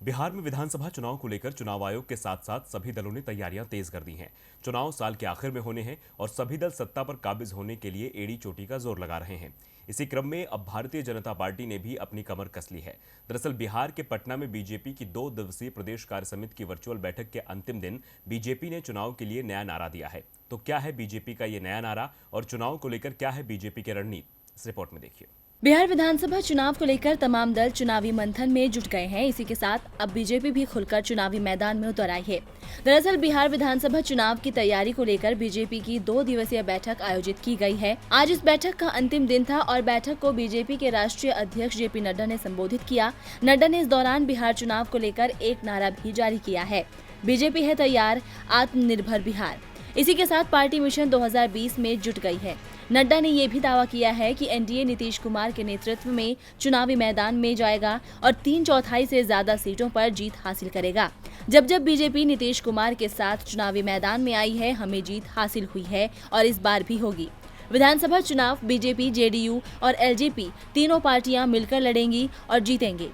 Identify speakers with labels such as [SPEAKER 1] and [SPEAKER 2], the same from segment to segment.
[SPEAKER 1] बिहार में विधानसभा चुनाव को लेकर चुनाव आयोग के साथ साथ सभी दलों ने तैयारियां तेज कर दी हैं। चुनाव साल के आखिर में होने हैं और सभी दल सत्ता पर काबिज होने के लिए एड़ी चोटी का जोर लगा रहे हैं। इसी क्रम में अब भारतीय जनता पार्टी ने भी अपनी कमर कस ली है। दरअसल बिहार के पटना में बीजेपी की 2 दिवसीय प्रदेश कार्य समिति की वर्चुअल बैठक के अंतिम दिन बीजेपी ने चुनाव के लिए नया नारा दिया है। तो क्या है बीजेपी का ये नया नारा और चुनाव को लेकर क्या है बीजेपी की रणनीति, इस रिपोर्ट में देखिए।
[SPEAKER 2] बिहार विधानसभा चुनाव को लेकर तमाम दल चुनावी मंथन में जुट गए हैं। इसी के साथ अब बीजेपी भी खुलकर चुनावी मैदान में उतर आई है। दरअसल बिहार विधानसभा चुनाव की तैयारी को लेकर बीजेपी की 2 दिवसीय बैठक आयोजित की गई है। आज इस बैठक का अंतिम दिन था और बैठक को बीजेपी के राष्ट्रीय अध्यक्ष जेपी नड्डा ने संबोधित किया। नड्डा ने इस दौरान बिहार चुनाव को लेकर एक नारा भी जारी किया है, बीजेपी है तैयार, आत्मनिर्भर बिहार। इसी के साथ पार्टी मिशन 2020 में जुट गई है। नड्डा ने ये भी दावा किया है कि एनडीए नीतीश कुमार के नेतृत्व में चुनावी मैदान में जाएगा और 3/4 से ज्यादा सीटों पर जीत हासिल करेगा। जब बीजेपी नीतीश कुमार के साथ चुनावी मैदान में आई है, हमें जीत हासिल हुई है और इस बार भी होगी। विधानसभा चुनाव बीजेपी, जेडीयू और एलजेपी तीनों पार्टियां मिलकर लड़ेंगी और जीतेंगे।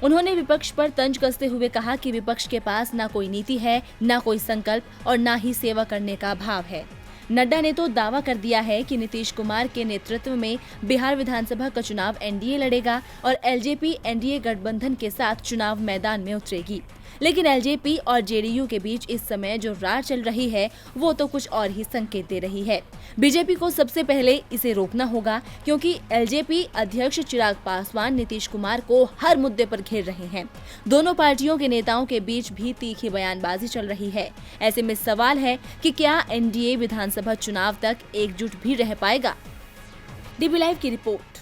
[SPEAKER 2] उन्होंने विपक्ष पर तंज कसते हुए कहा कि विपक्ष के पास ना कोई नीति है, ना कोई संकल्प और ना ही सेवा करने का भाव है। नड्डा ने तो दावा कर दिया है कि नीतीश कुमार के नेतृत्व में बिहार विधानसभा का चुनाव एनडीए लड़ेगा और एलजेपी एनडीए गठबंधन के साथ चुनाव मैदान में उतरेगी। लेकिन एलजेपी और जेडीयू के बीच इस समय जो रार चल रही है वो तो कुछ और ही संकेत दे रही है। बीजेपी को सबसे पहले इसे रोकना होगा, क्योंकि एलजेपी अध्यक्ष चिराग पासवान नीतीश कुमार को हर मुद्दे पर घेर रहे हैं। दोनों पार्टियों के नेताओं के बीच भी तीखी बयानबाजी चल रही है। ऐसे में सवाल है कि क्या एनडीए विधानसभा चुनाव तक एकजुट भी रह पाएगा। डीबी लाइव की रिपोर्ट।